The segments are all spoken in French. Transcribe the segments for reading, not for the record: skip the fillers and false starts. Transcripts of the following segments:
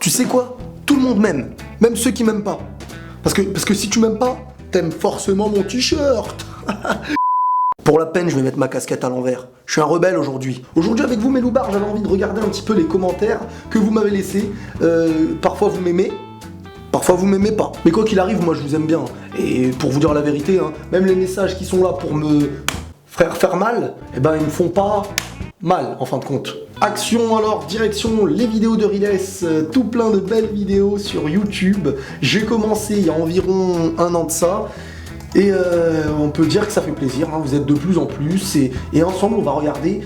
Tu sais quoi? Tout le monde m'aime, même ceux qui m'aiment pas. Parce que si tu m'aimes pas, t'aimes forcément mon t-shirt. Pour la peine, je vais mettre ma casquette à l'envers. Je suis un rebelle aujourd'hui. Aujourd'hui, avec vous, mes loupards, j'avais envie de regarder un petit peu les commentaires que vous m'avez laissés. Parfois, vous m'aimez. Parfois vous m'aimez pas. Mais quoi qu'il arrive, moi je vous aime bien. Et pour vous dire la vérité, hein, même les messages qui sont là pour me faire mal, eh ben ils me font pas mal en fin de compte. Action alors, direction les vidéos de Riles, tout plein de belles vidéos sur YouTube. J'ai commencé il y a environ 1 an de ça. Et on peut dire que ça fait plaisir, hein, vous êtes de plus en plus et ensemble on va regarder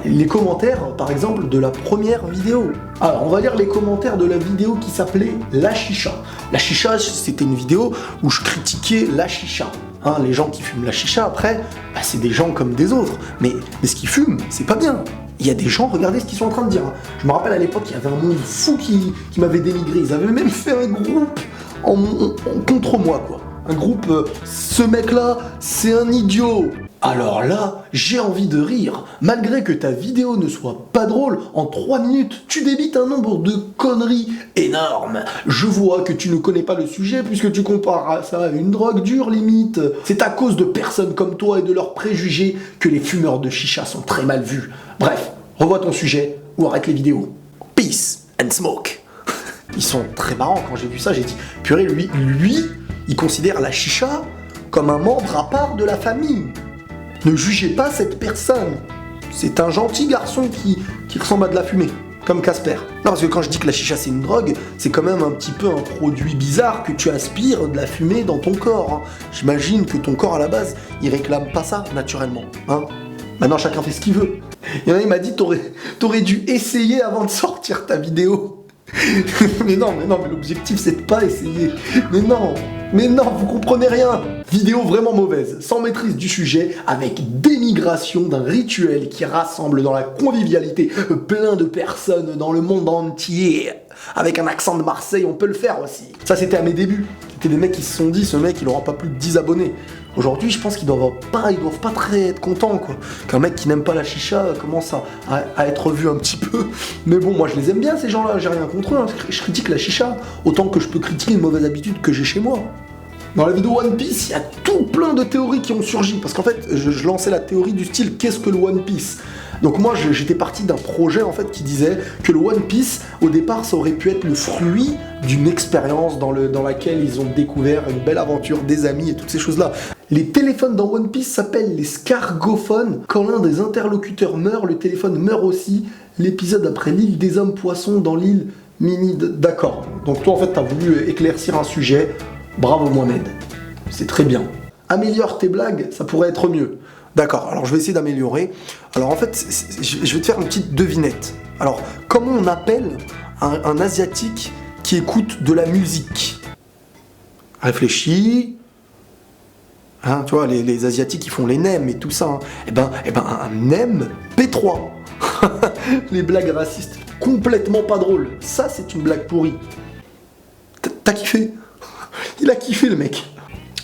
les commentaires par exemple de la première vidéo. Alors on va lire les commentaires de la vidéo qui s'appelait La Chicha. La Chicha c'était une vidéo où je critiquais la chicha. Hein, les gens qui fument la chicha après, c'est des gens comme des autres. Mais ce qu'ils fument, c'est pas bien. Il y a des gens, regardez ce qu'ils sont en train de dire. Hein. Je me rappelle à l'époque, il y avait un monde fou qui m'avait dénigré. Ils avaient même fait un groupe contre moi quoi. Un groupe, ce mec-là, c'est un idiot. Alors là, j'ai envie de rire. Malgré que ta vidéo ne soit pas drôle, en 3 minutes, tu débites un nombre de conneries énormes. Je vois que tu ne connais pas le sujet puisque tu compares ça à une drogue dure limite. C'est à cause de personnes comme toi et de leurs préjugés que les fumeurs de chicha sont très mal vus. Bref, revois ton sujet ou arrête les vidéos. Peace and smoke. Ils sont très marrants. Quand j'ai vu ça, j'ai dit, purée, lui, il considère la chicha comme un membre à part de la famille. Ne jugez pas cette personne. C'est un gentil garçon qui ressemble à de la fumée, comme Casper. Non, parce que quand je dis que la chicha c'est une drogue, c'est quand même un petit peu un produit bizarre que tu aspires de la fumée dans ton corps. Hein. J'imagine que ton corps à la base, il réclame pas ça naturellement. Hein. Maintenant chacun fait ce qu'il veut. Il y en a, il m'a dit t'aurais dû essayer avant de sortir ta vidéo. mais non, mais l'objectif c'est de pas essayer. Mais non, vous comprenez rien. Vidéo vraiment mauvaise, sans maîtrise du sujet, avec dénigration d'un rituel qui rassemble dans la convivialité plein de personnes dans le monde entier. Avec un accent de Marseille, on peut le faire aussi. Ça c'était à mes débuts. C'était des mecs qui se sont dit, ce mec il aura pas plus de 10 abonnés. Aujourd'hui, je pense qu'ils doivent pas très être contents, quoi. Qu'un mec qui n'aime pas la chicha commence à être vu un petit peu. Mais bon, moi je les aime bien ces gens-là, j'ai rien contre eux. Hein. Je critique la chicha autant que je peux critiquer une mauvaise habitude que j'ai chez moi. Dans la vidéo One Piece, il y a tout plein de théories qui ont surgi. Parce qu'en fait, je lançais la théorie du style qu'est-ce que le One Piece ? Donc moi, j'étais parti d'un projet en fait qui disait que le One Piece, au départ, ça aurait pu être le fruit d'une expérience dans laquelle ils ont découvert une belle aventure, des amis et toutes ces choses-là. Les téléphones dans One Piece s'appellent les Scargophones. Quand l'un des interlocuteurs meurt, le téléphone meurt aussi. L'épisode après l'île des hommes poissons dans l'île Mini... D'accord. Donc toi, en fait, t'as voulu éclaircir un sujet. Bravo Mohamed. C'est très bien. Améliore tes blagues, ça pourrait être mieux. D'accord, alors je vais essayer d'améliorer. Alors en fait, je vais te faire une petite devinette. Alors, comment on appelle un Asiatique qui écoute de la musique? Réfléchis. Hein, tu vois, les Asiatiques, ils font les nems et tout ça. Hein. Eh ben, un nem P3. Les blagues racistes, complètement pas drôles. Ça, c'est une blague pourrie. T'as kiffé? Il a kiffé, le mec.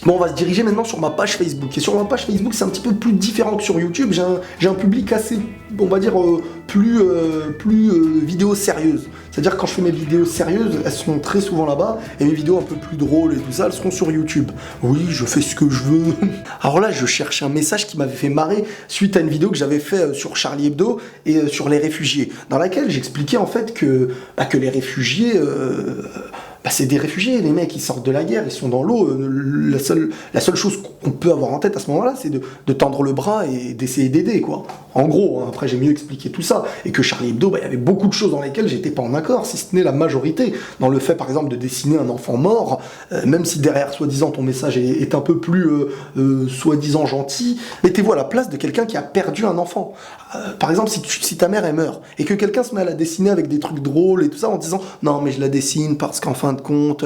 Bon, on va se diriger maintenant sur ma page Facebook. Et sur ma page Facebook, c'est un petit peu plus différent que sur YouTube. J'ai un public assez, on va dire, plus vidéos sérieuses. C'est-à-dire quand je fais mes vidéos sérieuses, elles sont très souvent là-bas. Et mes vidéos un peu plus drôles et tout ça, elles seront sur YouTube. Oui, je fais ce que je veux. Alors là, je cherche un message qui m'avait fait marrer suite à une vidéo que j'avais fait sur Charlie Hebdo et sur les réfugiés. Dans laquelle j'expliquais en fait que les réfugiés... c'est des réfugiés, les mecs, ils sortent de la guerre, ils sont dans l'eau. La seule chose qu'on peut avoir en tête à ce moment-là, c'est de tendre le bras et d'essayer d'aider, quoi. En gros, hein, après j'ai mieux expliqué tout ça. Et que Charlie Hebdo, il y avait beaucoup de choses dans lesquelles j'étais pas en accord, si ce n'est la majorité. Dans le fait, par exemple, de dessiner un enfant mort, même si derrière, soi-disant, ton message est un peu plus, soi-disant, gentil, mettez-vous à la place de quelqu'un qui a perdu un enfant. Par exemple, si ta mère, elle meurt, et que quelqu'un se met à la dessiner avec des trucs drôles et tout ça, en disant « Non, mais je la dessine parce qu'en fin de compte,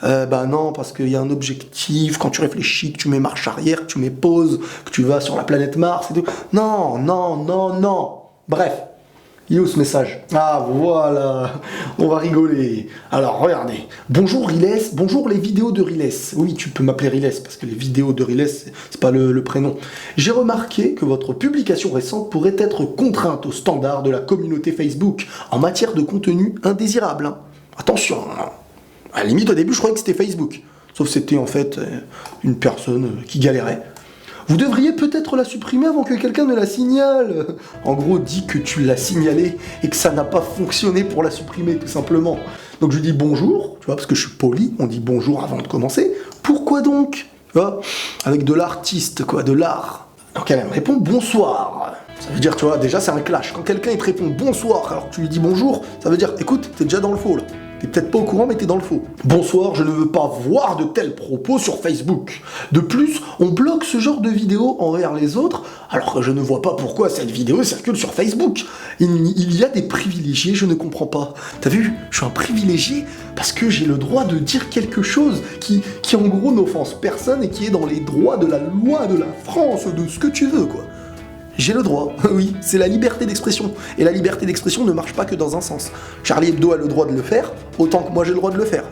non, parce qu'il y a un objectif, quand tu réfléchis, que tu mets marche arrière, que tu mets pause, que tu vas sur la planète Mars et tout. Non. Bref, il est où ce message? Ah, voilà, on va rigoler. Alors, regardez. Bonjour Riles, bonjour les vidéos de Riles. Oui, tu peux m'appeler Riles, parce que les vidéos de Riles, c'est pas le prénom. J'ai remarqué que votre publication récente pourrait être contrainte aux standards de la communauté Facebook en matière de contenu indésirable. Attention, hein. À la limite, au début, je croyais que c'était Facebook. Sauf que c'était en fait une personne qui galérait. Vous devriez peut-être la supprimer avant que quelqu'un ne la signale. En gros, dis que tu l'as signalé et que ça n'a pas fonctionné pour la supprimer, tout simplement. Donc je lui dis bonjour, tu vois, parce que je suis poli, on dit bonjour avant de commencer. Pourquoi donc? Tu vois, avec de l'artiste, quoi, de l'art. Donc elle me répond bonsoir. Ça veut dire, tu vois, déjà c'est un clash. Quand quelqu'un il te répond bonsoir alors que tu lui dis bonjour, ça veut dire, écoute, t'es déjà dans le faux là. T'es peut-être pas au courant, mais t'es dans le faux. Bonsoir, je ne veux pas voir de tels propos sur Facebook. De plus, on bloque ce genre de vidéos envers les autres, alors que je ne vois pas pourquoi cette vidéo circule sur Facebook. Il y a des privilégiés, je ne comprends pas. T'as vu, je suis un privilégié parce que j'ai le droit de dire quelque chose qui en gros n'offense personne et qui est dans les droits de la loi de la France, de ce que tu veux, quoi. J'ai le droit, oui, c'est la liberté d'expression. Et la liberté d'expression ne marche pas que dans un sens. Charlie Hebdo a le droit de le faire, autant que moi j'ai le droit de le faire.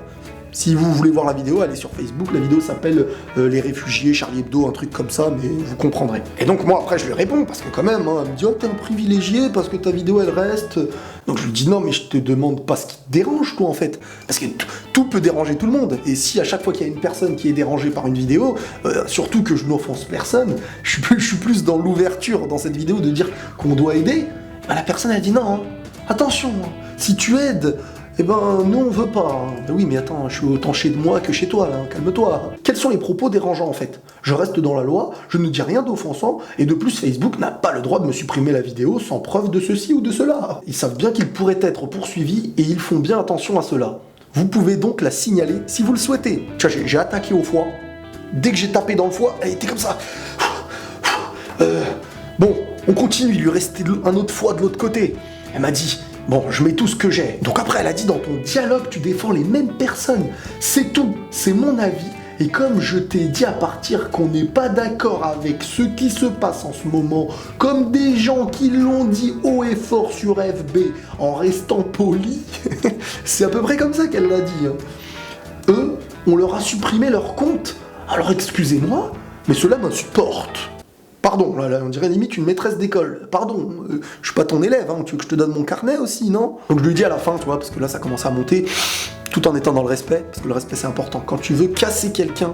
Si vous voulez voir la vidéo, allez sur Facebook, la vidéo s'appelle Les réfugiés, Charlie Hebdo, un truc comme ça, mais vous comprendrez. Et donc moi après je lui réponds, parce que quand même, hein, elle me dit « Oh t'es un privilégié parce que ta vidéo elle reste... » Donc je lui dis « Non mais je te demande pas ce qui te dérange toi en fait, parce que tout peut déranger tout le monde, et si à chaque fois qu'il y a une personne qui est dérangée par une vidéo, surtout que je n'offense personne, je suis plus dans l'ouverture dans cette vidéo de dire qu'on doit aider, bah, la personne elle dit « Non, hein, attention, hein, si tu aides... » Eh ben, nous on veut pas. Hein. Ben oui, mais attends, je suis autant chez moi que chez toi, là, hein. Calme-toi. Quels sont les propos dérangeants en fait? Je reste dans la loi, je ne dis rien d'offensant, et de plus Facebook n'a pas le droit de me supprimer la vidéo sans preuve de ceci ou de cela. Ils savent bien qu'ils pourraient être poursuivis, et ils font bien attention à cela. Vous pouvez donc la signaler si vous le souhaitez. Tu vois, j'ai attaqué au foie. Dès que j'ai tapé dans le foie, elle était comme ça. Bon, on continue, il lui restait un autre foie de l'autre côté. Elle m'a dit... Bon, je mets tout ce que j'ai. Donc après, elle a dit, dans ton dialogue, tu défends les mêmes personnes. C'est tout, c'est mon avis. Et comme je t'ai dit à partir qu'on n'est pas d'accord avec ce qui se passe en ce moment, comme des gens qui l'ont dit haut et fort sur FB, en restant polis, c'est à peu près comme ça qu'elle l'a dit. Hein. Eux, on leur a supprimé leur compte. Alors excusez-moi, mais cela m'insupporte. Pardon, là, on dirait limite une maîtresse d'école. Pardon, je suis pas ton élève, hein. Tu veux que je te donne mon carnet aussi, non? Donc je lui dis à la fin, tu vois, parce que là ça commence à monter, tout en étant dans le respect, parce que le respect c'est important. Quand tu veux casser quelqu'un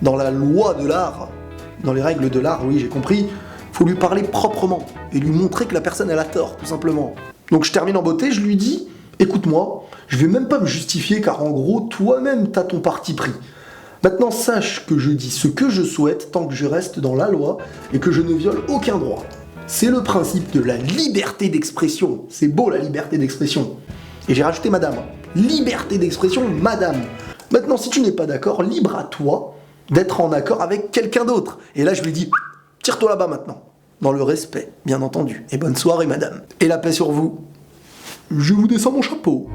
dans la loi de l'art, dans les règles de l'art, oui j'ai compris, faut lui parler proprement, et lui montrer que la personne elle a tort, tout simplement. Donc je termine en beauté, je lui dis, écoute-moi, je vais même pas me justifier, car en gros, toi-même t'as ton parti pris. Maintenant, sache que je dis ce que je souhaite tant que je reste dans la loi et que je ne viole aucun droit. C'est le principe de la liberté d'expression. C'est beau la liberté d'expression. Et j'ai rajouté madame. Liberté d'expression, madame. Maintenant, si tu n'es pas d'accord, libre à toi d'être en accord avec quelqu'un d'autre. Et là, je lui dis, tire-toi là-bas maintenant. Dans le respect, bien entendu. Et bonne soirée, madame. Et la paix sur vous. Je vous descends mon chapeau.